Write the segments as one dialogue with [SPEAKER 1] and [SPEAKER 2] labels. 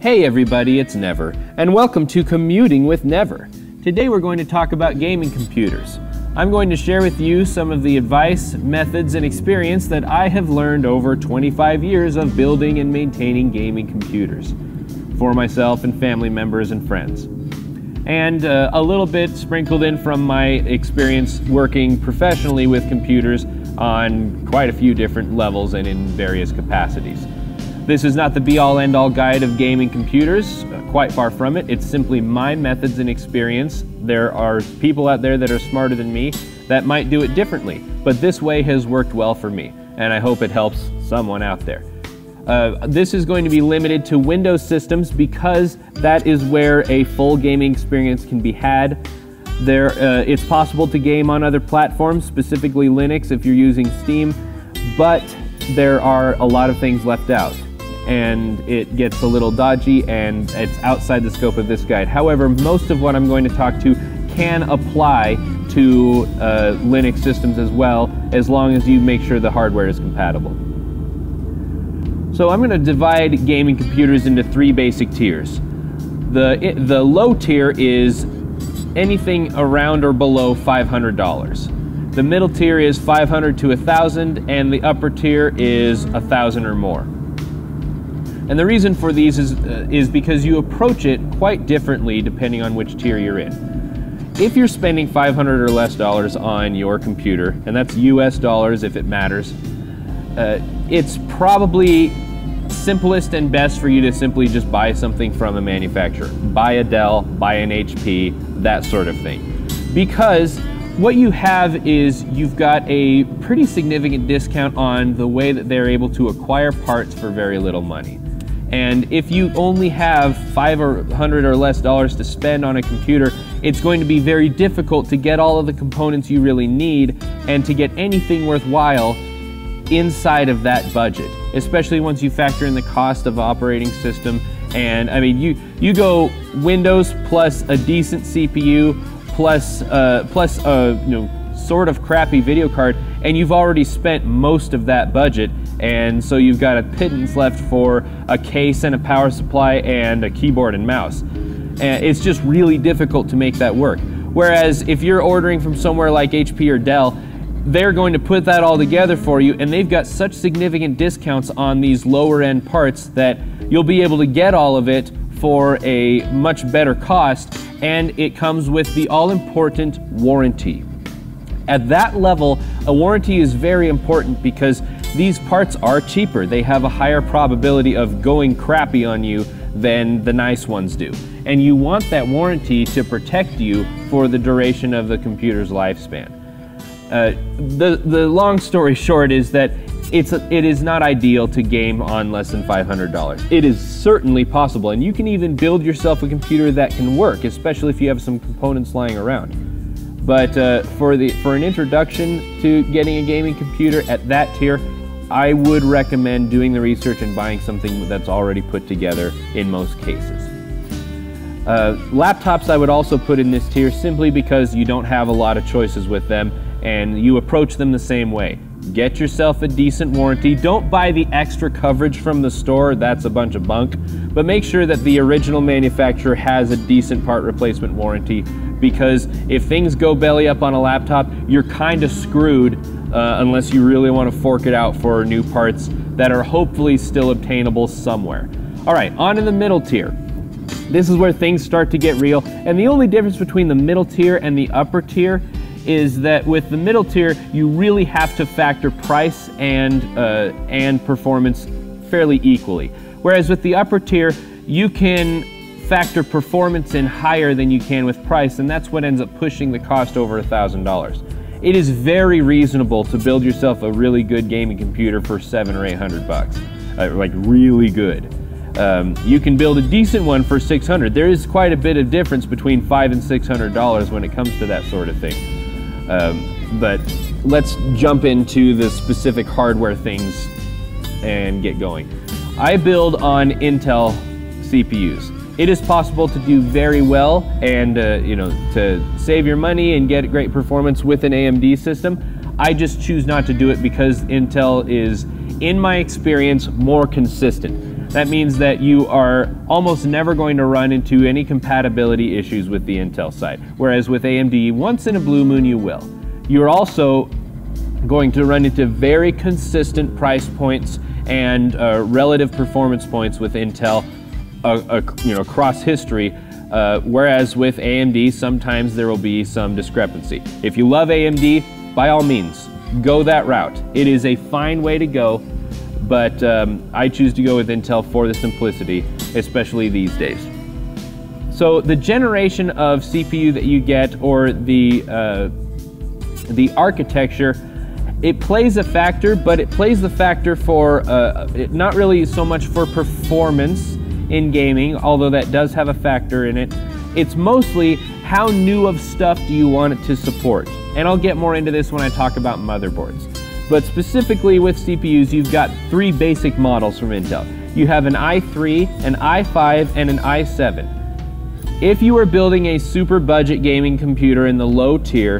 [SPEAKER 1] Hey everybody, it's Never, and welcome to Commuting with Never. Today we're going to talk about gaming computers. I'm going to share with you some of the advice, methods, and experience that I have learned over 25 years of building and maintaining gaming computers for myself and family members and friends. And a little bit sprinkled in from my experience working professionally with computers on quite a few different levels and in various capacities. This is not the be-all end-all guide of gaming computers, quite far from it. It's simply my methods and experience. There are people out there that are smarter than me that might do it differently, but this way has worked well for me, and I hope it helps someone out there. This is going to be limited to Windows systems because that is where a full gaming experience can be had. It's possible to game on other platforms, specifically Linux if you're using Steam, but there are a lot of things left out, and it gets a little dodgy and it's outside the scope of this guide. However, most of what I'm going to talk to can apply to Linux systems as well, as long as you make sure the hardware is compatible. So I'm going to divide gaming computers into three basic tiers. The low tier is anything around or below $500. The middle tier is $500 to $1,000, and the upper tier is $1,000 or more. And the reason for these is because you approach it quite differently depending on which tier you're in. If you're spending $500 or less on your computer, and that's US dollars if it matters, it's probably simplest and best for you to simply just buy something from a manufacturer. Buy a Dell, buy an HP, that sort of thing. Because what you have is you've got a pretty significant discount on the way that they're able to acquire parts for very little money. And if you only have $500 or less to spend on a computer, it's going to be very difficult to get all of the components you really need and to get anything worthwhile inside of that budget, especially once you factor in the cost of operating system. And I mean, you go Windows plus a decent CPU plus a sort of crappy video card, and you've already spent most of that budget, and so you've got a pittance left for a case and a power supply and a keyboard and mouse. And it's just really difficult to make that work. Whereas if you're ordering from somewhere like HP or Dell, they're going to put that all together for you, and they've got such significant discounts on these lower end parts that you'll be able to get all of it for a much better cost, and it comes with the all-important warranty. At that level, a warranty is very important because these parts are cheaper. They have a higher probability of going crappy on you than the nice ones do. And you want that warranty to protect you for the duration of the computer's lifespan. The long story short is that it is not ideal to game on less than $500. It is certainly possible, and you can even build yourself a computer that can work, especially if you have some components lying around. But for an introduction to getting a gaming computer at that tier, I would recommend doing the research and buying something that's already put together in most cases. Laptops I would also put in this tier simply because you don't have a lot of choices with them and you approach them the same way. Get yourself a decent warranty. Don't buy the extra coverage from the store, that's a bunch of bunk, but make sure that the original manufacturer has a decent part replacement warranty, because if things go belly up on a laptop, you're kind of screwed unless you really want to fork it out for new parts that are hopefully still obtainable somewhere. All right, on to the middle tier. This is where things start to get real, and the only difference between the middle tier and the upper tier is that with the middle tier, you really have to factor price and performance fairly equally. Whereas with the upper tier, you can factor performance in higher than you can with price, and that's what ends up pushing the cost over $1,000. It is very reasonable to build yourself a really good gaming computer for $700 or $800, like really good. You can build a decent one for $600. There is quite a bit of difference between $500 and $600 when it comes to that sort of thing. But let's jump into the specific hardware things and get going. I build on Intel CPUs. It is possible to do very well and to save your money and get great performance with an AMD system. I just choose not to do it because Intel is, in my experience, more consistent. That means that you are almost never going to run into any compatibility issues with the Intel side, whereas with AMD, once in a blue moon you will. You're also going to run into very consistent price points and relative performance points with Intel across history, whereas with AMD, sometimes there will be some discrepancy. If you love AMD, by all means, go that route. It is a fine way to go, but I choose to go with Intel for the simplicity, especially these days. So the generation of CPU that you get, or the architecture, it plays a factor, but it plays the factor for not really so much for performance in gaming, although that does have a factor in it. It's mostly how new of stuff do you want it to support. And I'll get more into this when I talk about motherboards. But specifically with CPUs, you've got three basic models from Intel. You have an i3, an i5, and an i7. If you are building a super budget gaming computer in the low tier,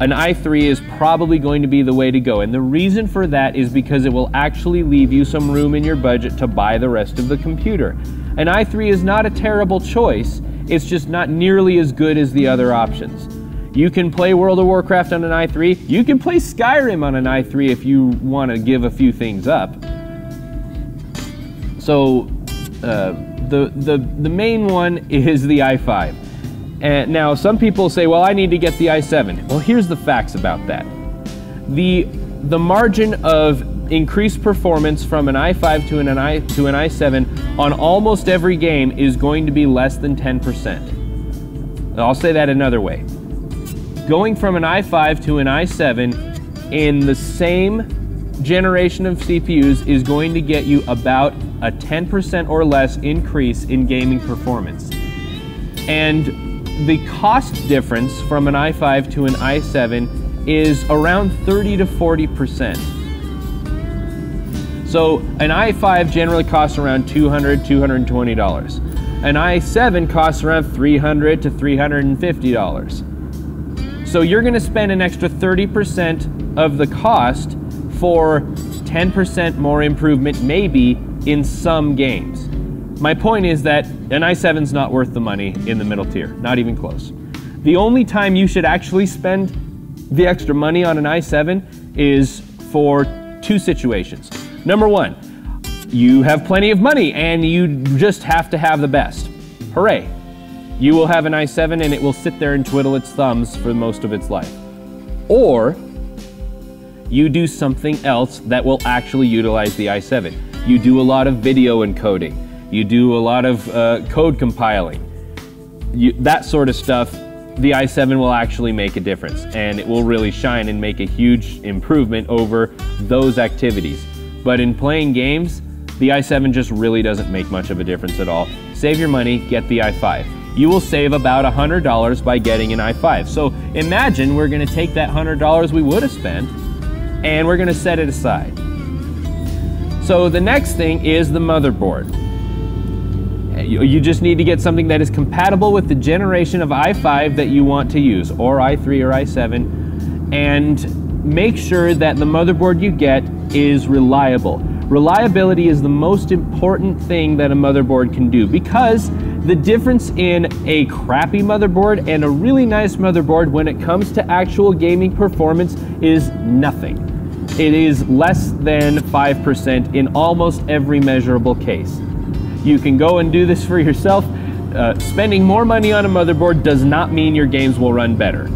[SPEAKER 1] an i3 is probably going to be the way to go. And the reason for that is because it will actually leave you some room in your budget to buy the rest of the computer. An i3 is not a terrible choice, it's just not nearly as good as the other options. You can play World of Warcraft on an i3, you can play Skyrim on an i3 if you want to give a few things up. So the main one is the i5. And now some people say, well, I need to get the i7. Well, here's the facts about that. The margin of increased performance from an i5 to an i7 on almost every game is going to be less than 10%. I'll say that another way. Going from an i5 to an i7 in the same generation of CPUs is going to get you about a 10% or less increase in gaming performance. And the cost difference from an i5 to an i7 is around 30 to 40%. So an i5 generally costs around $200, $220. An i7 costs around $300 to $350. So you're going to spend an extra 30% of the cost for 10% more improvement, maybe, in some games. My point is that an i7's not worth the money in the middle tier, not even close. The only time you should actually spend the extra money on an i7 is for two situations. Number one, you have plenty of money and you just have to have the best. Hooray! You will have an i7 and it will sit there and twiddle its thumbs for most of its life. Or you do something else that will actually utilize the i7. You do a lot of video encoding. You do a lot of code compiling. That sort of stuff, the i7 will actually make a difference, and it will really shine and make a huge improvement over those activities. But in playing games, the i7 just really doesn't make much of a difference at all. Save your money, get the i5. You will save about $100 by getting an i5. So imagine we're going to take that $100 we would have spent, and we're going to set it aside. So the next thing is the motherboard. You just need to get something that is compatible with the generation of i5 that you want to use, or i3 or i7, and make sure that the motherboard you get is reliable. Reliability is the most important thing that a motherboard can do, because the difference in a crappy motherboard and a really nice motherboard when it comes to actual gaming performance is nothing. It is less than 5% in almost every measurable case. You can go and do this for yourself. Spending more money on a motherboard does not mean your games will run better,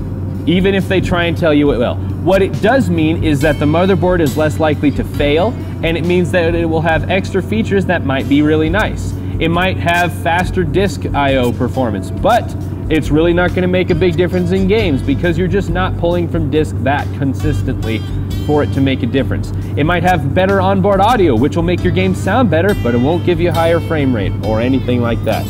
[SPEAKER 1] even if they try and tell you it will. What it does mean is that the motherboard is less likely to fail, and it means that it will have extra features that might be really nice. It might have faster disk I/O performance, but it's really not going to make a big difference in games because you're just not pulling from disk that consistently for it to make a difference. It might have better onboard audio, which will make your game sound better, but it won't give you a higher frame rate or anything like that.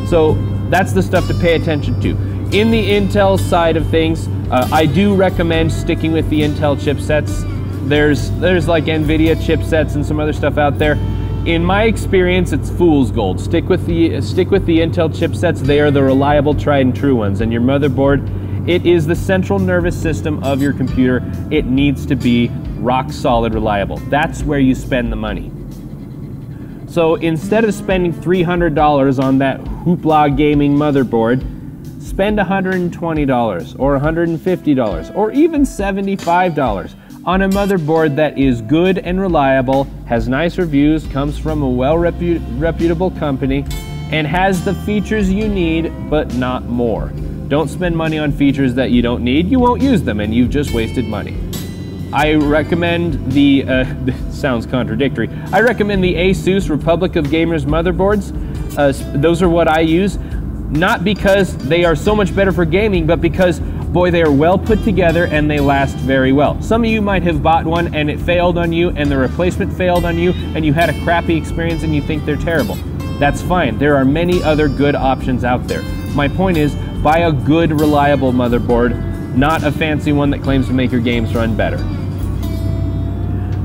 [SPEAKER 1] So that's the stuff to pay attention to. In the Intel side of things, I do recommend sticking with the Intel chipsets. There's like NVIDIA chipsets and some other stuff out there. In my experience, it's fool's gold. Stick with the Intel chipsets. They are the reliable, tried and true ones. And your motherboard, it is the central nervous system of your computer. It needs to be rock solid reliable. That's where you spend the money. So instead of spending $300 on that Hoopla gaming motherboard, spend $120 or $150 or even $75 on a motherboard that is good and reliable, has nice reviews, comes from a reputable company, and has the features you need, but not more. Don't spend money on features that you don't need. You won't use them and you've just wasted money. I recommend the, sounds contradictory, I recommend the Asus Republic of Gamers motherboards. Those are what I use, not because they are so much better for gaming, but because, boy, they are well put together and they last very well. Some of you might have bought one and it failed on you and the replacement failed on you and you had a crappy experience and you think they're terrible. That's fine. There are many other good options out there. My point is, buy a good, reliable motherboard, not a fancy one that claims to make your games run better.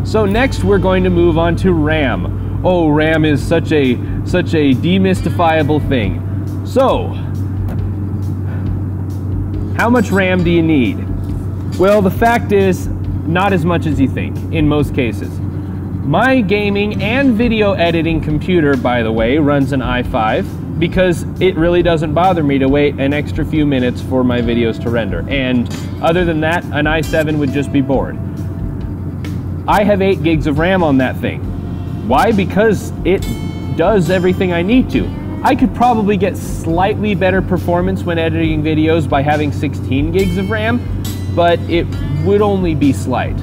[SPEAKER 1] So next we're going to move on to RAM. Oh, RAM is such a demystifiable thing. So, how much RAM do you need? Well, the fact is, not as much as you think, in most cases. My gaming and video editing computer, by the way, runs an i5 because it really doesn't bother me to wait an extra few minutes for my videos to render. And other than that, an i7 would just be bored. I have 8 gigs of RAM on that thing. Why? Because it does everything I need to. I could probably get slightly better performance when editing videos by having 16 gigs of RAM, but it would only be slight.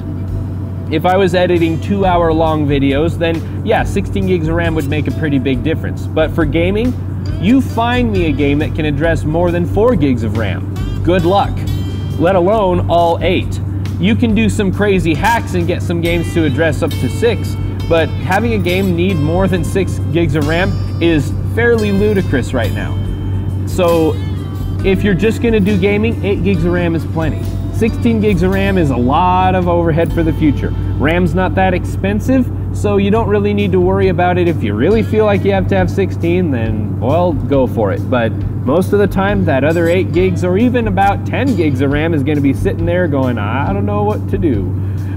[SPEAKER 1] If I was editing 2-hour-long videos, then yeah, 16 gigs of RAM would make a pretty big difference. But for gaming, you find me a game that can address more than 4 gigs of RAM. Good luck, let alone all 8. You can do some crazy hacks and get some games to address up to 6, but having a game need more than 6 gigs of RAM is fairly ludicrous right now. So if you're just gonna do gaming, 8 gigs of RAM is plenty. 16 gigs of RAM is a lot of overhead for the future. RAM's not that expensive, so you don't really need to worry about it. If you really feel like you have to have 16, then, well, go for it. But most of the time, that other 8 gigs or even about 10 gigs of RAM is gonna be sitting there going, I don't know what to do.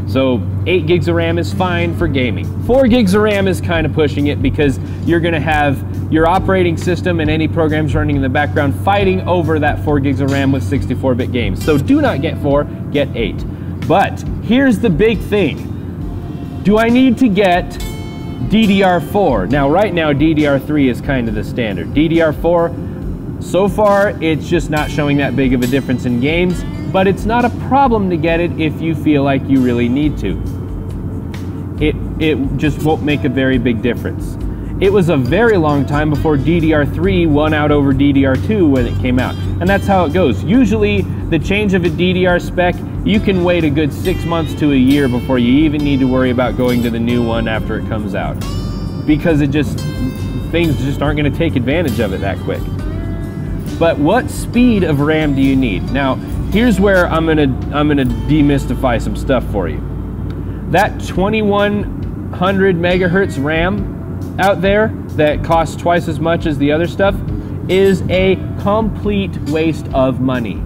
[SPEAKER 1] So 8 gigs of RAM is fine for gaming. 4 gigs of RAM is kind of pushing it because you're gonna have your operating system and any programs running in the background fighting over that 4 gigs of RAM with 64-bit games. So do not get 4, get 8. But here's the big thing. Do I need to get DDR4? Now, right now, DDR3 is kind of the standard. DDR4, so far, it's just not showing that big of a difference in games, but it's not a problem to get it if you feel like you really need to. It just won't make a very big difference. It was a very long time before DDR3 won out over DDR2 when it came out, and that's how it goes. Usually, the change of a DDR spec, you can wait a good 6 months to a year before you even need to worry about going to the new one after it comes out, because things just aren't going to take advantage of it that quick. But what speed of RAM do you need? Now, here's where I'm gonna demystify some stuff for you. That 2100 megahertz RAM out there that costs twice as much as the other stuff is a complete waste of money.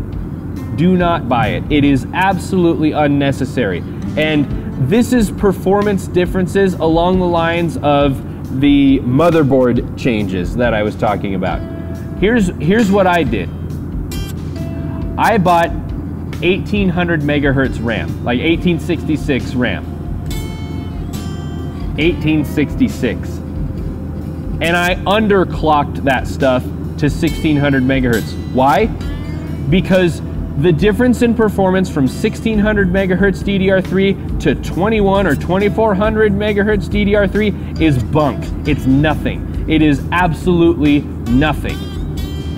[SPEAKER 1] Do not buy it. It is absolutely unnecessary. And this is performance differences along the lines of the motherboard changes that I was talking about. Here's what I did. I bought 1800 megahertz RAM, like 1866 RAM. 1866. And I underclocked that stuff to 1600 megahertz. Why? Because the difference in performance from 1600 megahertz DDR3 to 21 or 2400 megahertz DDR3 is bunk. It's nothing. It is absolutely nothing.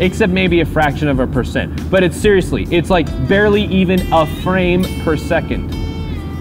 [SPEAKER 1] Except maybe a fraction of a percent. But it's seriously, it's like barely even a frame per second.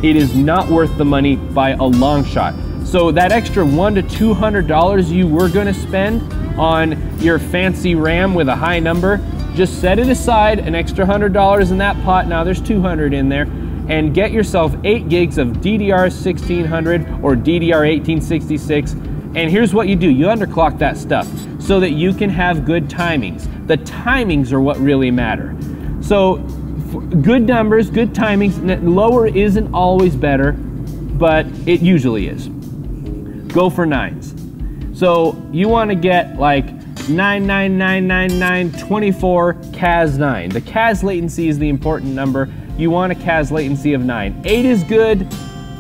[SPEAKER 1] It is not worth the money by a long shot. So that extra $100 to $200 you were gonna spend on your fancy RAM with a high number, just set it aside, an extra $100 in that pot, now there's 200 in there, and get yourself 8 gigs of DDR 1600 or DDR 1866, and here's what you do, you underclock that stuff so that you can have good timings. The timings are what really matter. So good numbers, good timings, lower isn't always better, but it usually is. Go for 9s. So you want to get like 9999924 Cas9. The Cas latency is the important number. You want a Cas latency of 9. 8 is good,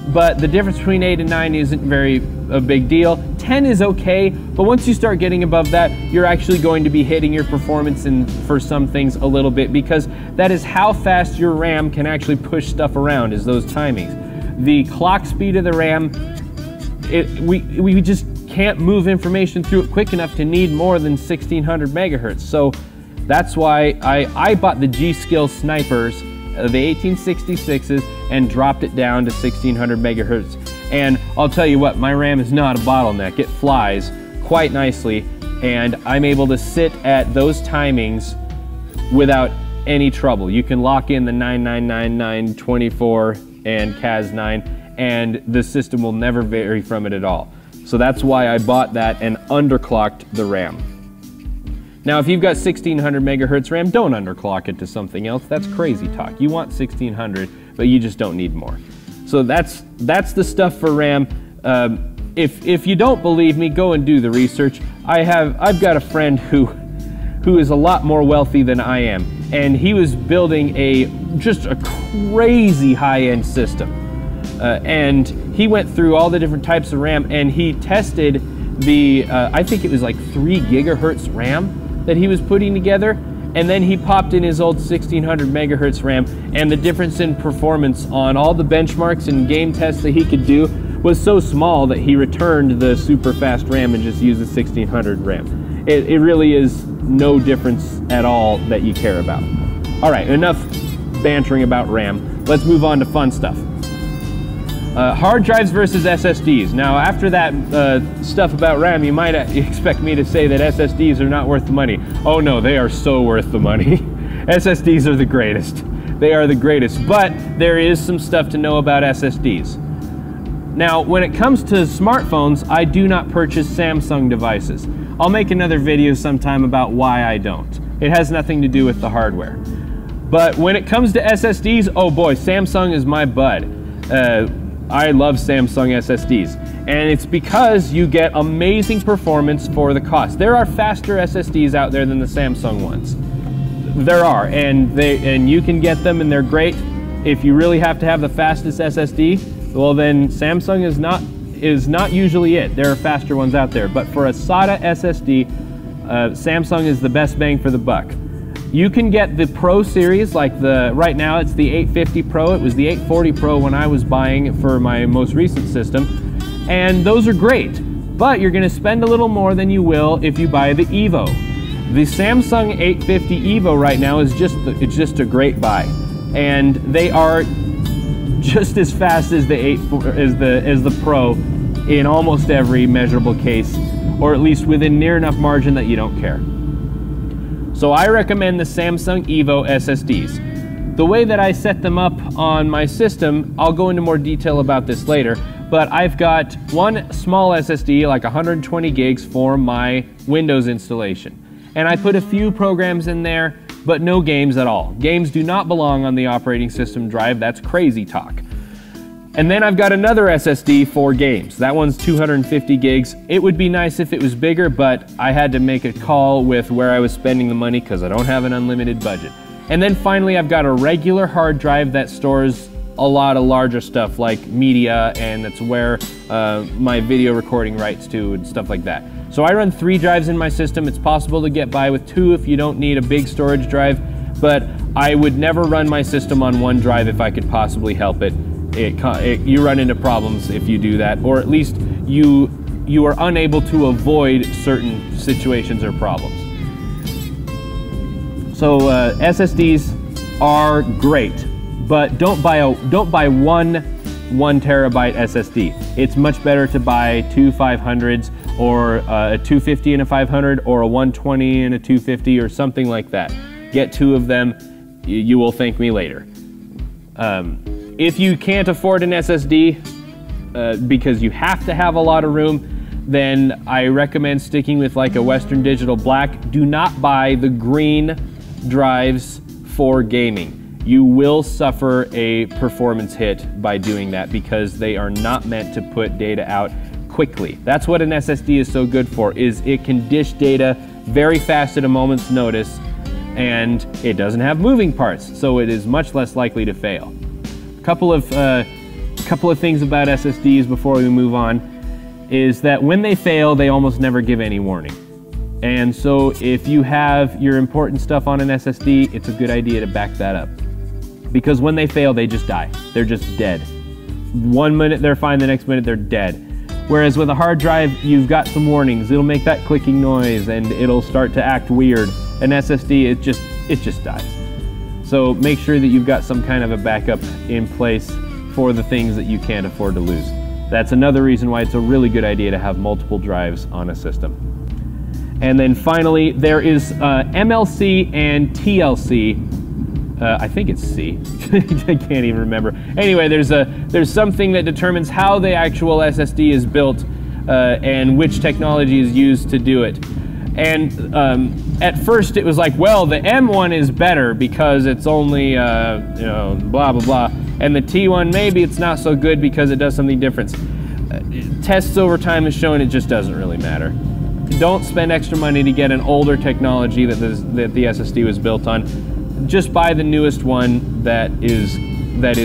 [SPEAKER 1] but the difference between 8 and 9 isn't very a big deal. 10 is okay, but once you start getting above that, you're actually going to be hitting your performance for some things a little bit, because that is how fast your RAM can actually push stuff around, is those timings. The clock speed of the RAM, we just can't move information through it quick enough to need more than 1600 megahertz. So that's why I bought the G.Skill snipers, the 1866s, and dropped it down to 1600 megahertz. And I'll tell you what, my RAM is not a bottleneck. It flies quite nicely, and I'm able to sit at those timings without any trouble. You can lock in the 999924 and Cas9, and the system will never vary from it at all. So that's why I bought that and underclocked the RAM. Now, if you've got 1600 megahertz RAM, don't underclock it to something else. That's crazy talk. You want 1600, but you just don't need more. So that's the stuff for RAM. If you don't believe me, go and do the research. I've got a friend who is a lot more wealthy than I am, and he was building just a crazy high-end system. And he went through all the different types of RAM, and he tested the, I think it was like 3 gigahertz RAM that he was putting together, and then he popped in his old 1600 megahertz RAM, and the difference in performance on all the benchmarks and game tests that he could do was so small that he returned the super fast RAM and just used the 1600 RAM. It really is no difference at all that you care about. All right, enough bantering about RAM. Let's move on to fun stuff. Hard drives versus SSDs. Now, after that stuff about RAM, you might expect me to say that SSDs are not worth the money. Oh no, they are so worth the money. SSDs are the greatest. They are the greatest, but there is some stuff to know about SSDs. Now, when it comes to smartphones, I do not purchase Samsung devices. I'll make another video sometime about why I don't. It has nothing to do with the hardware. But when it comes to SSDs, oh boy, Samsung is my bud. I love Samsung SSDs, and it's because you get amazing performance for the cost. There are faster SSDs out there than the Samsung ones. There are, and you can get them, and they're great. If you really have to have the fastest SSD, well then Samsung is not usually it. There are faster ones out there, but for a SATA SSD, Samsung is the best bang for the buck. You can get the Pro series, like right now it's the 850 Pro. It was the 840 Pro when I was buying it for my most recent system, and those are great, but you're gonna spend a little more than you will if you buy the Evo. The Samsung 850 Evo right now is just a great buy, and they are just as fast as the Pro in almost every measurable case, or at least within near enough margin that you don't care. So I recommend the Samsung Evo SSDs. The way that I set them up on my system, I'll go into more detail about this later, but I've got one small SSD, like 120 gigs for my Windows installation. And I put a few programs in there, but no games at all. Games do not belong on the operating system drive. That's crazy talk. And then I've got another SSD for games. That one's 250 gigs. It would be nice if it was bigger, but I had to make a call with where I was spending the money because I don't have an unlimited budget. And then finally, I've got a regular hard drive that stores a lot of larger stuff like media, and that's where my video recording rights to and stuff like that. So I run 3 drives in my system. It's possible to get by with 2 if you don't need a big storage drive, but I would never run my system on 1 drive if I could possibly help it. You run into problems if you do that, or at least you are unable to avoid certain situations or problems. So SSDs are great, but don't buy 1 terabyte SSD. It's much better to buy 2 500s, or a 250 and a 500, or a 120 and a 250, or something like that. Get 2 of them. You will thank me later. If you can't afford an SSD because you have to have a lot of room, then I recommend sticking with like a Western Digital Black. Do not buy the green drives for gaming. You will suffer a performance hit by doing that because they are not meant to put data out quickly. That's what an SSD is so good for, is it can dish data very fast at a moment's notice, and it doesn't have moving parts, so it is much less likely to fail. A couple of things about SSDs before we move on is that when they fail, they almost never give any warning. And so if you have your important stuff on an SSD, it's a good idea to back that up. Because when they fail, they just die. They're just dead. 1 minute they're fine, the next minute they're dead. Whereas with a hard drive, you've got some warnings. It'll make that clicking noise and it'll start to act weird. An SSD, it just dies. So make sure that you've got some kind of a backup in place for the things that you can't afford to lose. That's another reason why it's a really good idea to have multiple drives on a system. And then finally, there is MLC and TLC. I think it's C. I can't even remember. Anyway, there's something that determines how the actual SSD is built and which technology is used to do it. And at first it was like, well, the M one is better because it's only, blah, blah, blah. And the T one, maybe it's not so good because it does something different. Tests over time have shown it just doesn't really matter. Don't spend extra money to get an older technology that the SSD was built on. Just buy the newest one that is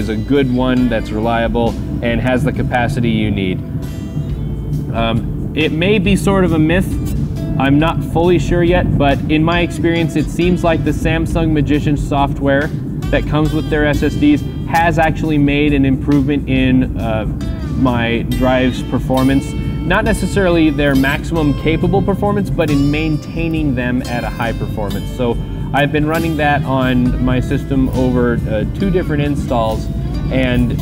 [SPEAKER 1] a good one, that's reliable, and has the capacity you need. It may be sort of a myth. I'm not fully sure yet, but in my experience, it seems like the Samsung Magician software that comes with their SSDs has actually made an improvement in my drive's performance. Not necessarily their maximum capable performance, but in maintaining them at a high performance. So I've been running that on my system over 2 different installs, and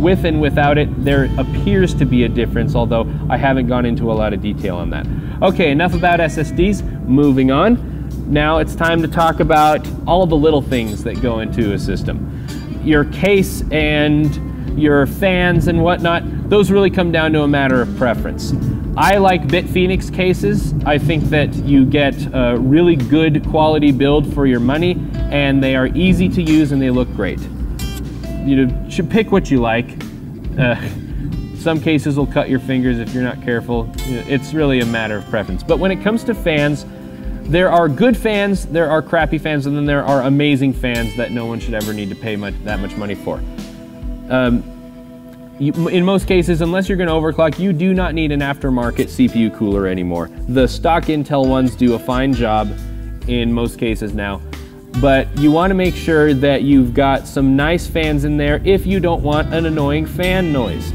[SPEAKER 1] with and without it, there appears to be a difference, although I haven't gone into a lot of detail on that. Okay, enough about SSDs, moving on. Now it's time to talk about all the little things that go into a system. Your case and your fans and whatnot, those really come down to a matter of preference. I like Bitfenix cases. I think that you get a really good quality build for your money, and they are easy to use and they look great. You should pick what you like. Some cases will cut your fingers if you're not careful. It's really a matter of preference. But when it comes to fans, there are good fans, there are crappy fans, and then there are amazing fans that no one should ever need to pay that much money for. In most cases, unless you're going to overclock, you do not need an aftermarket CPU cooler anymore. The stock Intel ones do a fine job in most cases now, but you want to make sure that you've got some nice fans in there if you don't want an annoying fan noise.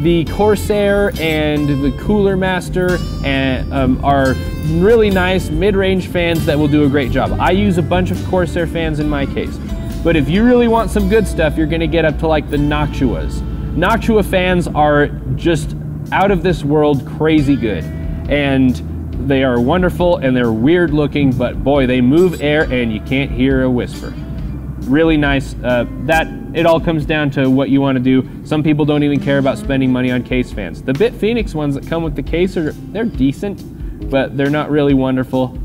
[SPEAKER 1] The Corsair and the Cooler Master are really nice mid-range fans that will do a great job. I use a bunch of Corsair fans in my case, but if you really want some good stuff, you're going to get up to like the Noctuas. Noctua fans are just out of this world crazy good, and they are wonderful and they're weird looking, but boy, they move air and you can't hear a whisper. Really nice. It all comes down to what you want to do. Some people don't even care about spending money on case fans. The Bitfenix ones that come with the case, they're decent, but they're not really wonderful.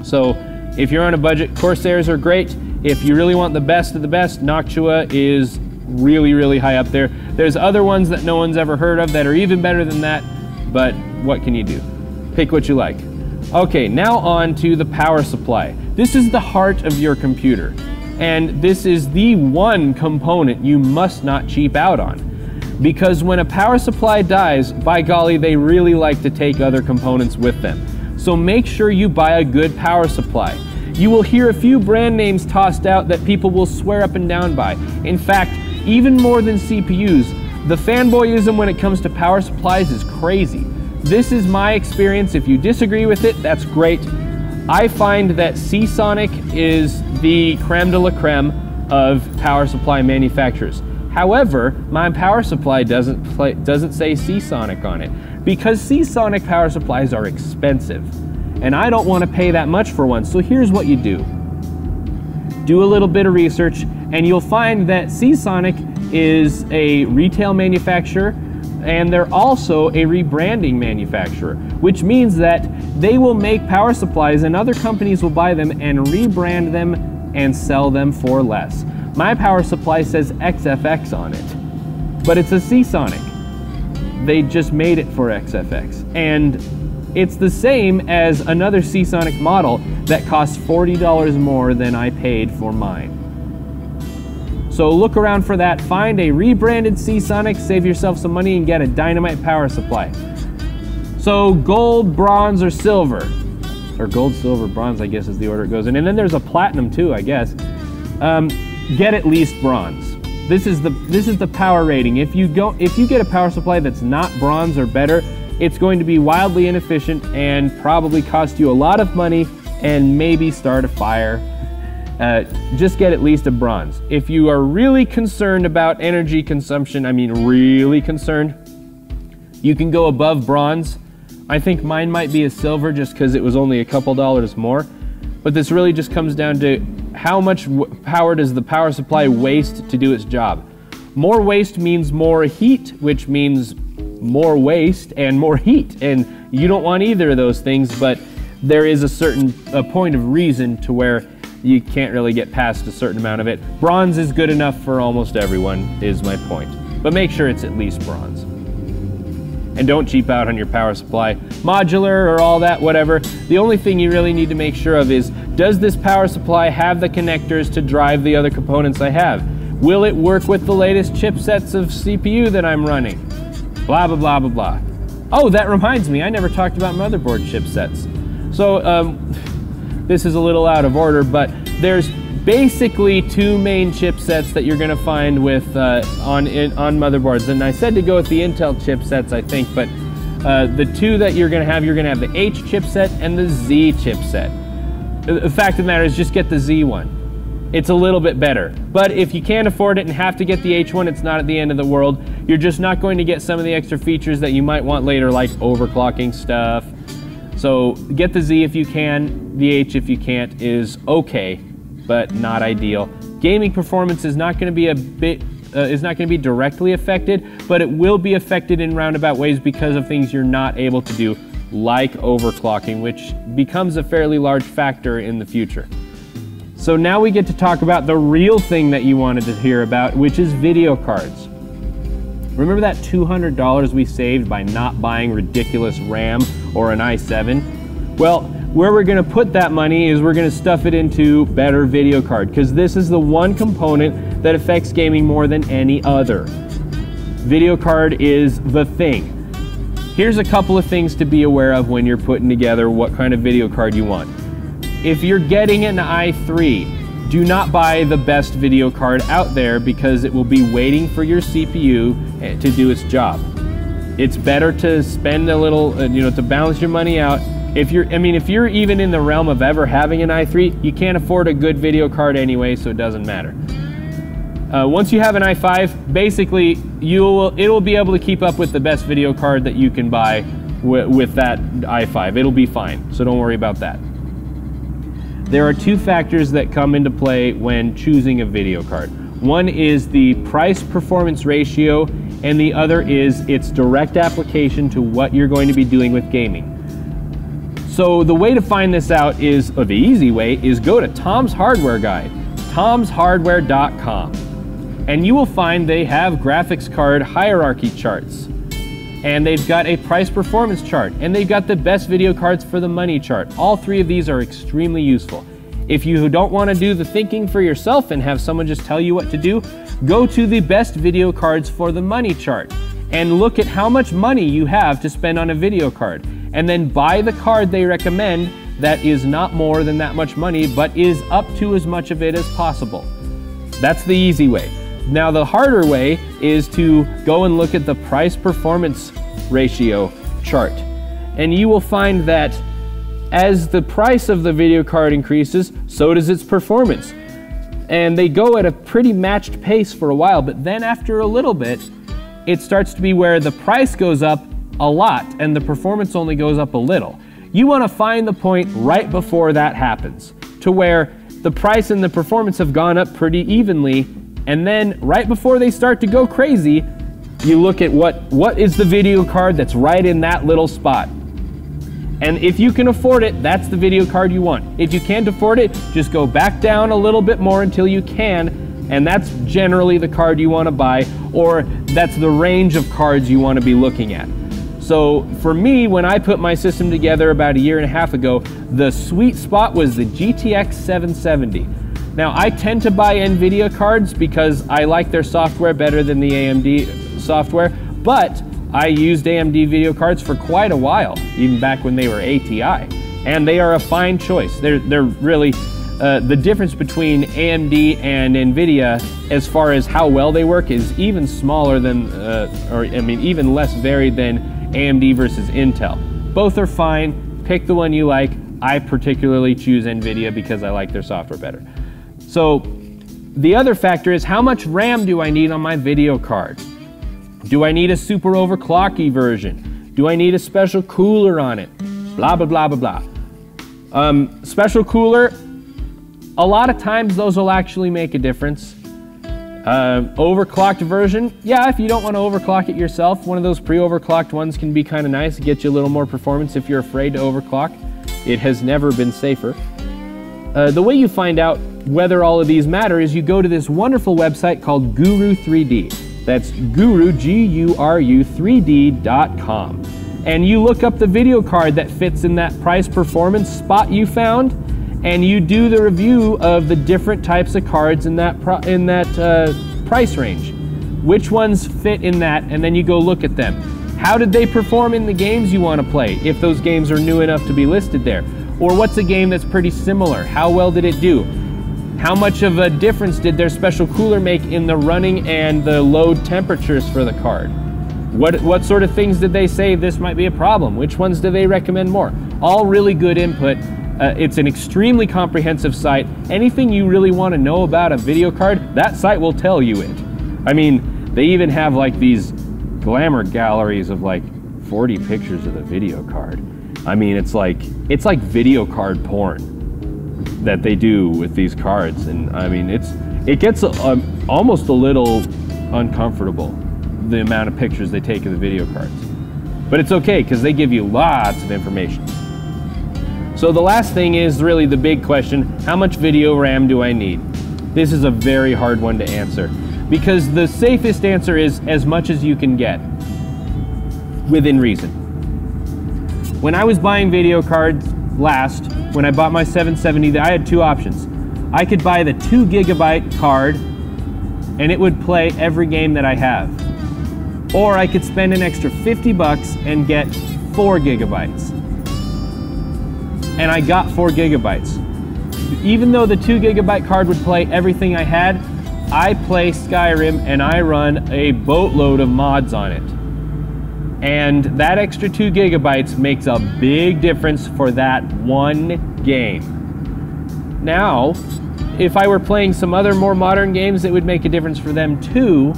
[SPEAKER 1] So if you're on a budget, Corsairs are great. If you really want the best of the best, Noctua is really, really high up there. There's other ones that no one's ever heard of that are even better than that, but what can you do? Pick what you like. Okay, now on to the power supply. This is the heart of your computer, and this is the one component you must not cheap out on. Because when a power supply dies, by golly, they really like to take other components with them. So make sure you buy a good power supply. You will hear a few brand names tossed out that people will swear up and down by. In fact, even more than CPUs, the fanboyism when it comes to power supplies is crazy. This is my experience. If you disagree with it, that's great. I find that Seasonic is the creme de la creme of power supply manufacturers. However, my power supply doesn't say Seasonic on it, because Seasonic power supplies are expensive, and I don't want to pay that much for one. So here's what you do. Do a little bit of research, and you'll find that Seasonic is a retail manufacturer, and they're also a rebranding manufacturer, which means that they will make power supplies and other companies will buy them and rebrand them and sell them for less. My power supply says XFX on it, but it's a Seasonic. They just made it for XFX. And it's the same as another Seasonic model that costs $40 more than I paid for mine. So look around for that. Find a rebranded Seasonic, save yourself some money, and get a dynamite power supply. So gold, bronze, or silver. Or gold, silver, bronze, I guess is the order it goes in. And then there's a platinum too, I guess. Get at least bronze. This is the power rating. If you get a power supply that's not bronze or better, it's going to be wildly inefficient and probably cost you a lot of money and maybe start a fire. Just get at least a bronze. If you are really concerned about energy consumption, I mean really concerned, you can go above bronze. I think mine might be a silver just because it was only a couple dollars more. But this really just comes down to how much power does the power supply waste to do its job. More waste means more heat, which means more waste and more heat. And you don't want either of those things, but there is a point of reason to where you can't really get past a certain amount of it. Bronze is good enough for almost everyone, is my point. But make sure it's at least bronze. And don't cheap out on your power supply. Modular or all that, whatever. The only thing you really need to make sure of is, does this power supply have the connectors to drive the other components I have? Will it work with the latest chipsets of CPU that I'm running? Blah, blah, blah, blah, blah. Oh, that reminds me, I never talked about motherboard chipsets. So, this is a little out of order, but there's basically two main chipsets that you're going to find with on motherboards. And I said to go with the Intel chipsets, I think, but the two that you're going to have the H chipset and the Z chipset. The fact of the matter is, just get the Z one. It's a little bit better. But if you can't afford it and have to get the H one, it's not at the end of the world. You're just not going to get some of the extra features that you might want later, like overclocking stuff. So get the Z if you can. The H, if you can't, is okay, but not ideal. Gaming performance is not going to be directly affected, but it will be affected in roundabout ways because of things you're not able to do, like overclocking, which becomes a fairly large factor in the future. So now we get to talk about the real thing that you wanted to hear about, which is video cards. Remember that $200 we saved by not buying ridiculous RAM or an i7? Well, where we're going to put that money is we're going to stuff it into better video card, because this is the one component that affects gaming more than any other. Video card is the thing. Here's a couple of things to be aware of when you're putting together what kind of video card you want. If you're getting an i3, do not buy the best video card out there, because it will be waiting for your CPU to do its job. It's better to spend a little, to balance your money out. If you're even in the realm of ever having an i3, you can't afford a good video card anyway, so it doesn't matter. Once you have an i5, basically it'll be able to keep up with the best video card that you can buy with that i5. It'll be fine, so don't worry about that. There are two factors that come into play when choosing a video card. One is the price-performance ratio, and the other is its direct application to what you're going to be doing with gaming. So the way to find this out is, or the easy way, is go to Tom's Hardware Guide, tomshardware.com. And you will find they have graphics card hierarchy charts. And they've got a price performance chart, and they've got the best video cards for the money chart. All three of these are extremely useful. If you don't want to do the thinking for yourself and have someone just tell you what to do, go to the best video cards for the money chart and look at how much money you have to spend on a video card, and then buy the card they recommend that is not more than that much money, but is up to as much of it as possible. That's the easy way. Now the harder way is to go and look at the price-performance ratio chart. And you will find that as the price of the video card increases, so does its performance. And they go at a pretty matched pace for a while, but then after a little bit, it starts to be where the price goes up a lot and the performance only goes up a little. You want to find the point right before that happens, to where the price and the performance have gone up pretty evenly. And then right before they start to go crazy, you look at what is the video card that's right in that little spot. And if you can afford it, that's the video card you want. If you can't afford it, just go back down a little bit more until you can, And that's generally the card you want to buy, or that's the range of cards you want to be looking at. So for me, when I put my system together about 1.5 years ago, the sweet spot was the GTX 770. Now, I tend to buy NVIDIA cards because I like their software better than the AMD software, but I used AMD video cards for quite a while, even back when they were ATI, and they are a fine choice. They're really, the difference between AMD and NVIDIA as far as how well they work is even smaller than, even less varied than AMD versus Intel. Both are fine, pick the one you like. I particularly choose NVIDIA because I like their software better. So the other factor is, how much RAM do I need on my video card? Do I need a super overclocky version? Do I need a special cooler on it? Blah, blah, blah, blah, blah. Special cooler, a lot of times those will actually make a difference. Overclocked version, yeah, if you don't want to overclock it yourself, one of those pre-overclocked ones can be kind of nice, get you a little more performance if you're afraid to overclock. It has never been safer. The way you find out whether all of these matter is you go to this wonderful website called Guru 3D. That's Guru, G-U-R-U 3D.com. And you look up the video card that fits in that price performance spot you found, and you do the review of the different types of cards in that price range. Which ones fit in that, and then you go look at them. How did they perform in the games you want to play, if those games are new enough to be listed there? Or what's a game that's pretty similar? How well did it do? How much of a difference did their special cooler make in the running and the load temperatures for the card? What sort of things did they say this might be a problem? Which ones do they recommend more? All really good input. It's an extremely comprehensive site. Anything you really want to know about a video card, that site will tell you it. I mean, they even have like these glamour galleries of like 40 pictures of the video card. I mean, it's like video card porn that they do with these cards, and I mean, it gets almost a little uncomfortable, the amount of pictures they take of the video cards. But it's okay, because they give you lots of information. So the last thing is really the big question: how much video RAM do I need? This is a very hard one to answer, because the safest answer is as much as you can get, within reason. When I was buying video cards last, when I bought my 770, I had two options. I could buy the 2 GB card and it would play every game that I have. Or I could spend an extra 50 bucks and get 4 GB. And I got 4 GB. Even though the 2 GB card would play everything I had, I play Skyrim and I run a boatload of mods on it. And that extra 2 GB makes a big difference for that one game. Now, if I were playing some other more modern games, it would make a difference for them too,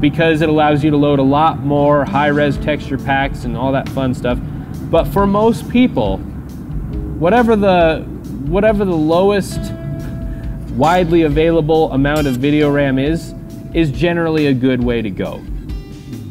[SPEAKER 1] because it allows you to load a lot more high-res texture packs and all that fun stuff. But for most people, whatever the lowest widely available amount of video RAM is generally a good way to go.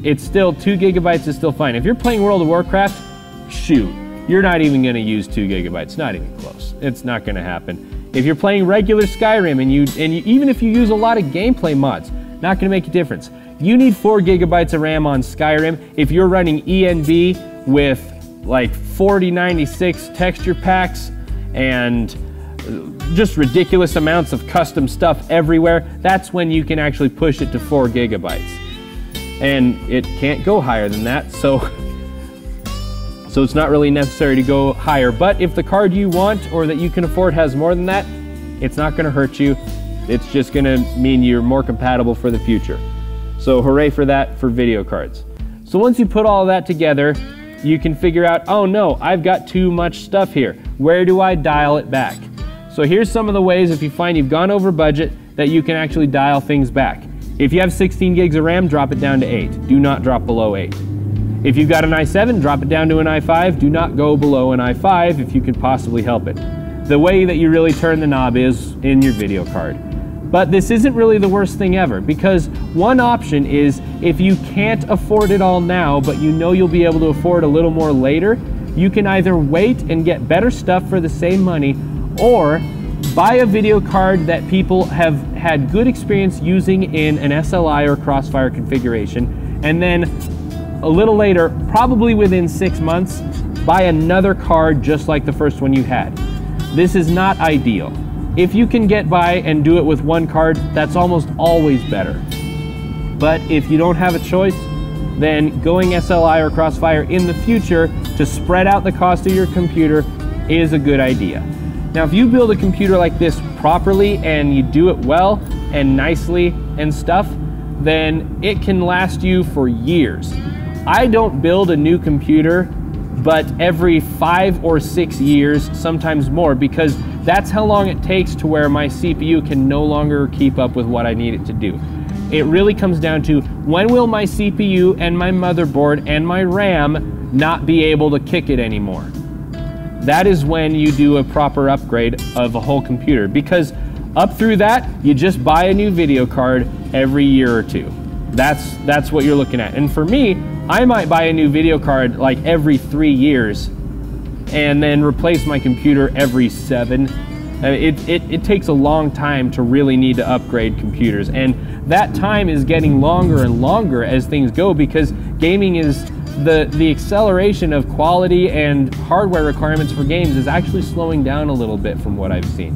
[SPEAKER 1] It's still 2 GB is still fine. If you're playing World of Warcraft, shoot, you're not even going to use 2 GB. Not even close. It's not going to happen. If you're playing regular Skyrim and even if you use a lot of gameplay mods, not going to make a difference. You need 4 GB of RAM on Skyrim if you're running ENB with like 4096 texture packs and just ridiculous amounts of custom stuff everywhere. That's when you can actually push it to 4 GB. And it can't go higher than that, so it's not really necessary to go higher. But if the card you want or that you can afford has more than that, it's not going to hurt you. It's just going to mean you're more compatible for the future. So hooray for that for video cards. So once you put all of that together, you can figure out, oh no, I've got too much stuff here. Where do I dial it back? So here's some of the ways, if you find you've gone over budget, that you can actually dial things back. If you have 16 gigs of RAM, drop it down to 8. Do not drop below 8. If you've got an i7, drop it down to an i5. Do not go below an i5 if you can possibly help it. The way that you really turn the knob is in your video card. But this isn't really the worst thing ever, because one option is if you can't afford it all now, but you know you'll be able to afford a little more later, you can either wait and get better stuff for the same money, or buy a video card that people have had good experience using in an SLI or Crossfire configuration, and then a little later, probably within 6 months, buy another card just like the first one you had. This is not ideal. If you can get by and do it with one card, that's almost always better. But if you don't have a choice, then going SLI or Crossfire in the future to spread out the cost of your computer is a good idea. Now, if you build a computer like this properly and you do it well and nicely and stuff, then it can last you for years. I don't build a new computer but every 5 or 6 years, sometimes more, because that's how long it takes to where my CPU can no longer keep up with what I need it to do. It really comes down to, when will my CPU and my motherboard and my RAM not be able to kick it anymore? That is when you do a proper upgrade of a whole computer, because up through that, you just buy a new video card every year or two. That's what you're looking at. And for me, I might buy a new video card like every 3 years and then replace my computer every 7. It takes a long time to really need to upgrade computers, and that time is getting longer and longer as things go, because gaming is the acceleration of quality and hardware requirements for games is actually slowing down a little bit from what I've seen.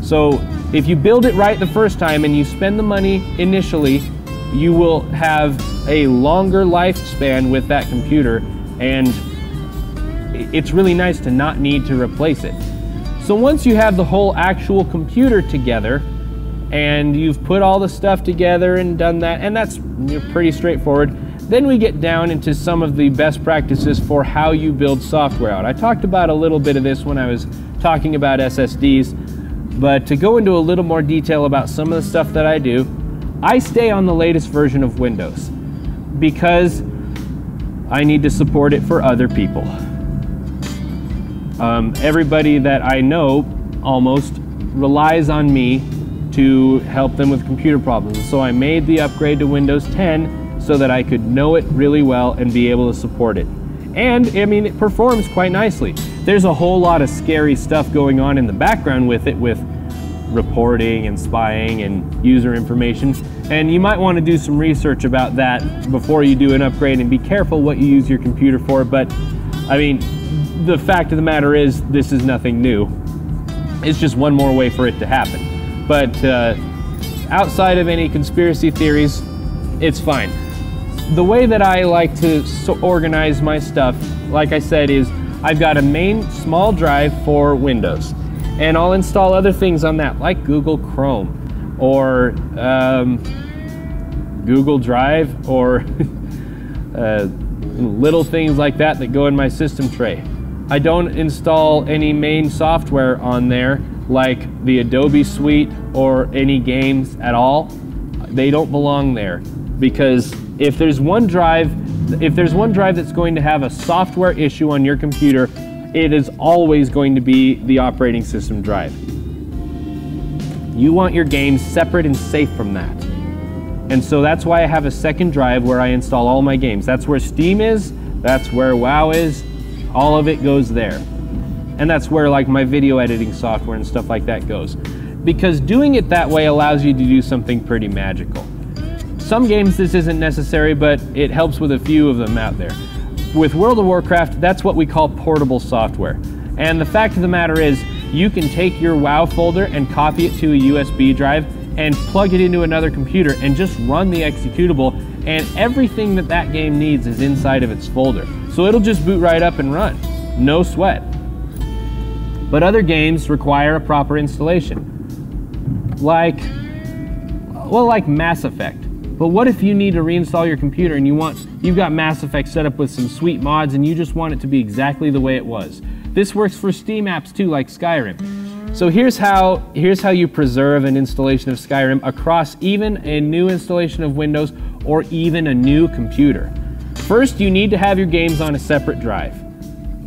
[SPEAKER 1] So if you build it right the first time and you spend the money initially, you will have a longer lifespan with that computer, and it's really nice to not need to replace it. So once you have the whole actual computer together and you've put all the stuff together and done that, and that's pretty straightforward, then we get down into some of the best practices for how you build software out. I talked about a little bit of this when I was talking about SSDs, but to go into a little more detail about some of the stuff that I do, I stay on the latest version of Windows because I need to support it for other people. Everybody that I know almost relies on me to help them with computer problems. So I made the upgrade to Windows 10 so that I could know it really well and be able to support it. And I mean, it performs quite nicely. There's a whole lot of scary stuff going on in the background with it, with reporting and spying and user information, and you might want to do some research about that before you do an upgrade, and be careful what you use your computer for. But I mean, the fact of the matter is, this is nothing new. It's just one more way for it to happen. But outside of any conspiracy theories, it's fine. The way that I like to organize my stuff, like I said, is I've got a main small drive for Windows, and I'll install other things on that, like Google Chrome or Google Drive, or little things like that that go in my system tray. I don't install any main software on there, like the Adobe Suite or any games at all. They don't belong there, because if there's one drive that's going to have a software issue on your computer, it is always going to be the operating system drive. You want your games separate and safe from that. And so that's why I have a second drive where I install all my games. That's where Steam is, that's where WoW is, all of it goes there. And that's where like my video editing software and stuff like that goes. Because doing it that way allows you to do something pretty magical. Some games this isn't necessary, but it helps with a few of them out there. With World of Warcraft, that's what we call portable software. And the fact of the matter is, you can take your WoW folder and copy it to a USB drive and plug it into another computer and just run the executable, and everything that that game needs is inside of its folder. So it'll just boot right up and run, no sweat. But other games require a proper installation, like Mass Effect. But what if you need to reinstall your computer and you've got Mass Effect set up with some sweet mods and you just want it to be exactly the way it was? This works for Steam apps too, like Skyrim. So here's how you preserve an installation of Skyrim across even a new installation of Windows or even a new computer. First, you need to have your games on a separate drive,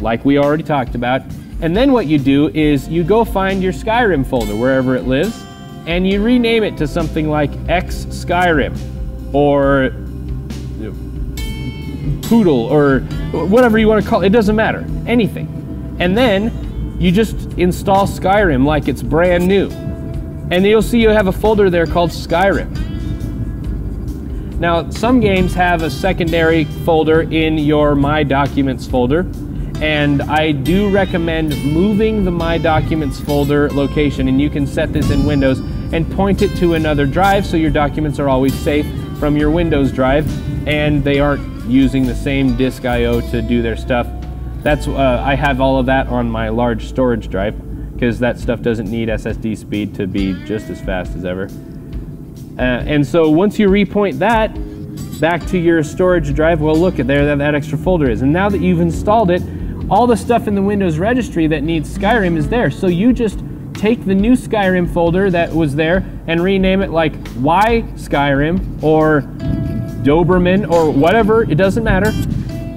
[SPEAKER 1] like we already talked about. And then what you do is you go find your Skyrim folder wherever it lives, and you rename it to something like X Skyrim, or Poodle, or whatever you want to call it. It doesn't matter, anything. And then you just install Skyrim like it's brand new. And you'll see you have a folder there called Skyrim. Now, some games have a secondary folder in your My Documents folder, and I do recommend moving the My Documents folder location, and you can set this in Windows and point it to another drive so your documents are always safe from your Windows drive and they aren't using the same disk I/O to do their stuff. That's I have all of that on my large storage drive because that stuff doesn't need SSD speed to be just as fast as ever. And so once you repoint that back to your storage drive, well, look at there that extra folder is. And now that you've installed it, all the stuff in the Windows registry that needs Skyrim is there. So you just take the new Skyrim folder that was there and rename it like Y Skyrim or Doberman or whatever, it doesn't matter.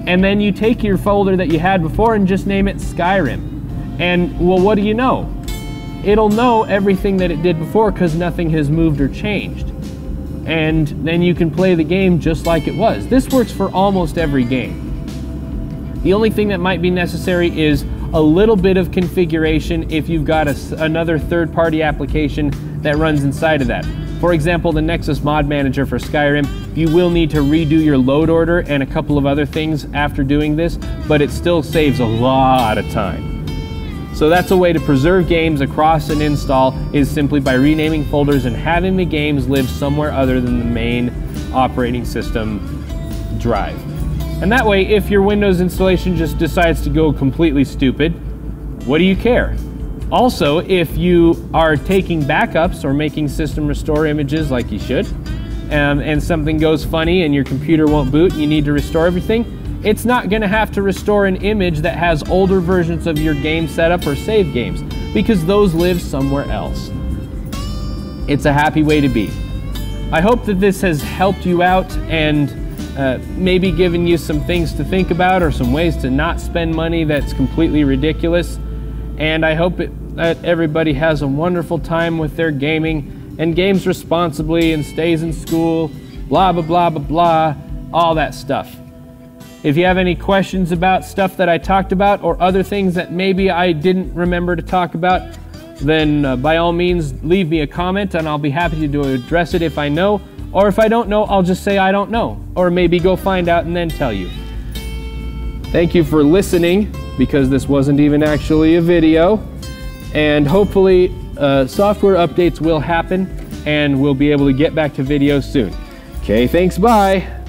[SPEAKER 1] And then you take your folder that you had before and just name it Skyrim. And well, what do you know? It'll know everything that it did before because nothing has moved or changed. And then you can play the game just like it was. This works for almost every game. The only thing that might be necessary is a little bit of configuration if you've got another third-party application that runs inside of that. For example, the Nexus Mod Manager for Skyrim, you will need to redo your load order and a couple of other things after doing this, but it still saves a lot of time. So that's a way to preserve games across an install, is simply by renaming folders and having the games live somewhere other than the main operating system drive. And that way, if your Windows installation just decides to go completely stupid, what do you care? Also, if you are taking backups or making system restore images like you should, and something goes funny and your computer won't boot and you need to restore everything, it's not going to have to restore an image that has older versions of your game setup or save games, because those live somewhere else. It's a happy way to be. I hope that this has helped you out and maybe given you some things to think about or some ways to not spend money that's completely ridiculous. And I hope that everybody has a wonderful time with their gaming and games responsibly and stays in school, blah, blah, blah, blah, blah, all that stuff. If you have any questions about stuff that I talked about or other things that maybe I didn't remember to talk about, then by all means leave me a comment and I'll be happy to address it if I know. Or if I don't know, I'll just say I don't know. Or maybe go find out and then tell you. Thank you for listening, because this wasn't even actually a video. And hopefully software updates will happen and we'll be able to get back to videos soon. Okay, thanks, bye.